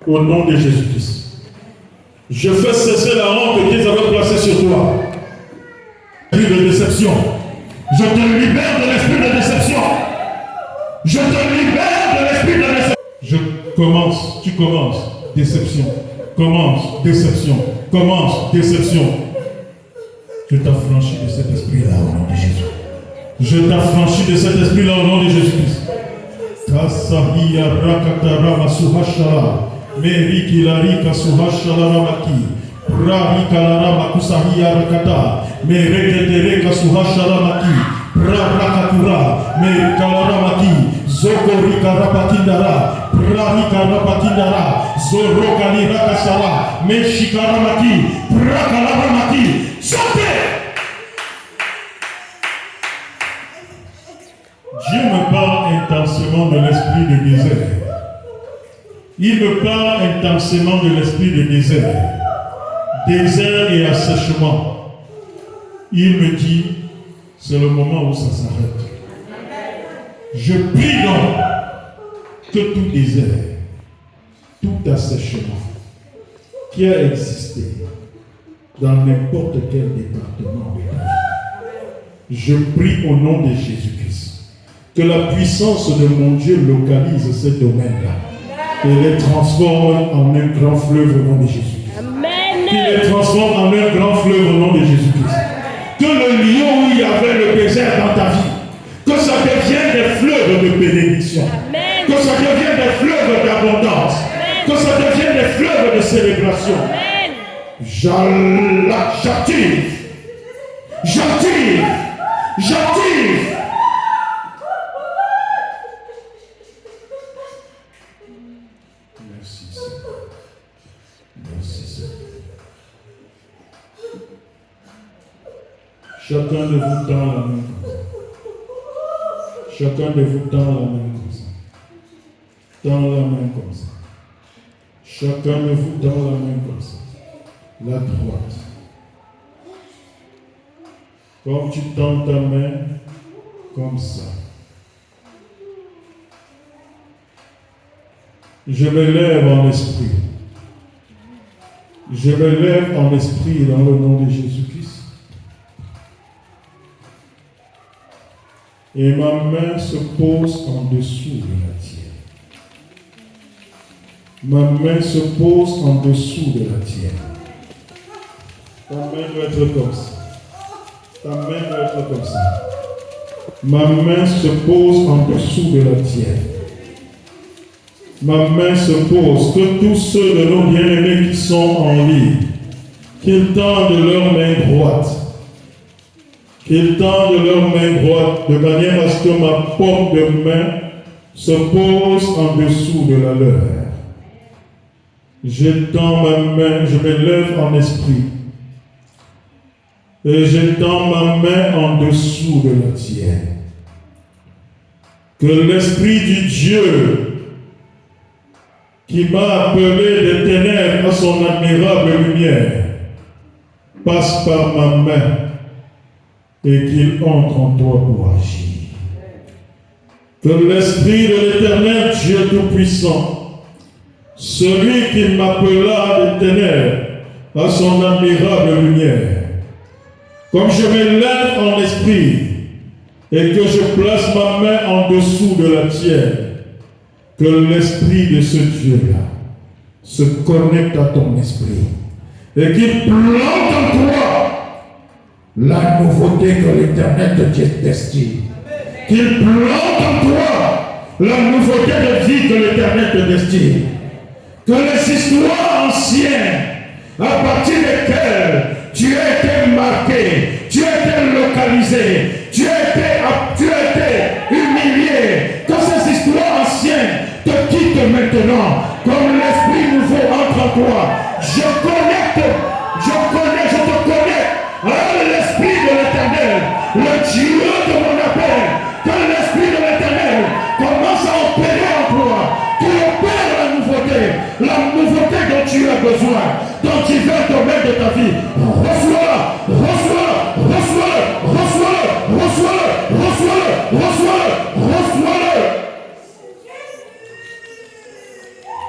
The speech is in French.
Au nom de Jésus-Christ. Je fais cesser la honte qu'ils avaient placée sur toi. L'esprit de déception. Je te libère de l'esprit de déception. Je te libère de l'esprit de déception. Tu commences. Déception. Commence, déception. Commence, déception. Je t'affranchis de cet esprit-là au nom de Jésus. Je t'affranchis de cet esprit-là au nom de Jésus-Christ. Kasahiya rakatara masuhashara. Meriki larika suhashara ramaki. Rahika larama kusahiya rakata. Mereketereka suhashara maki. Rakatura. Merika maki. Zokorika rapakindara. Rahika rapakindara. Zorokani rakasara. Meshikara maki. Rakalama maki. Chantez! Dieu me parle intensément de l'esprit de désert. Il me parle intensément de l'esprit de désert. Désert et assèchement. Il me dit, c'est le moment où ça s'arrête. Je prie donc que tout désert, tout assèchement qui a existé dans n'importe quel département de ta vie, je prie au nom de Jésus-Christ que la puissance de mon Dieu localise ce domaine-là et les transforme en un grand fleuve au nom de Jésus-Christ. Qu'il les transforme en un grand fleuve au nom de Jésus-Christ. Que le lieu où il y avait le désert dans ta vie, que ça devienne des fleuves de bénédiction. Amen. Que ça devienne des fleuves d'abondance. Amen. Que ça devienne des fleuves de célébration. J'active. Merci Seigneur. Merci Seigneur. Chacun de vous tend la main comme ça. Chacun de vous tend la main comme ça. Tend la main comme ça. Chacun de vous tend la main comme ça. La droite. Comme tu tends ta main comme ça. Je me lève en esprit. Je me lève en esprit dans le nom de Jésus-Christ. Et ma main se pose en dessous de la tienne. Ma main se pose en dessous de la tienne. Ta main doit être comme ça. Ta main doit être comme ça. Ma main se pose en dessous de la tienne. Ma main se pose. Que tous ceux de nos bien-aimés qui sont en ligne, qu'ils tendent leur main droite. Qu'ils tendent leur main droite de manière à ce que ma paume de main se pose en dessous de la leur. Je tends ma main, je me lève en esprit. Et je tends ma main en dessous de la tienne. Que l'Esprit du Dieu qui m'a appelé des ténèbres à son admirable lumière passe par ma main et qu'il entre en toi pour agir. Que l'Esprit de l'Éternel Dieu Tout-Puissant, celui qui m'appela des ténèbres à son admirable lumière, comme je me lève en esprit et que je place ma main en dessous de la tienne, que l'esprit de ce Dieu-là se connecte à ton esprit et qu'il plante en toi la nouveauté que l'Éternel te destine. Qu'il plante en toi la nouveauté de vie que l'Éternel te destine. Que les histoires anciennes, à partir desquelles tu as été marqué, tu as été localisé, tu as été humilié, que ces histoires anciennes te quittent maintenant, comme l'esprit nouveau entre en toi. Je te connecte à l'esprit de l'Éternel, le Dieu de mon appel, que l'esprit de l'Éternel commence à opérer en toi, qu'il opère la nouveauté dont tu as besoin, de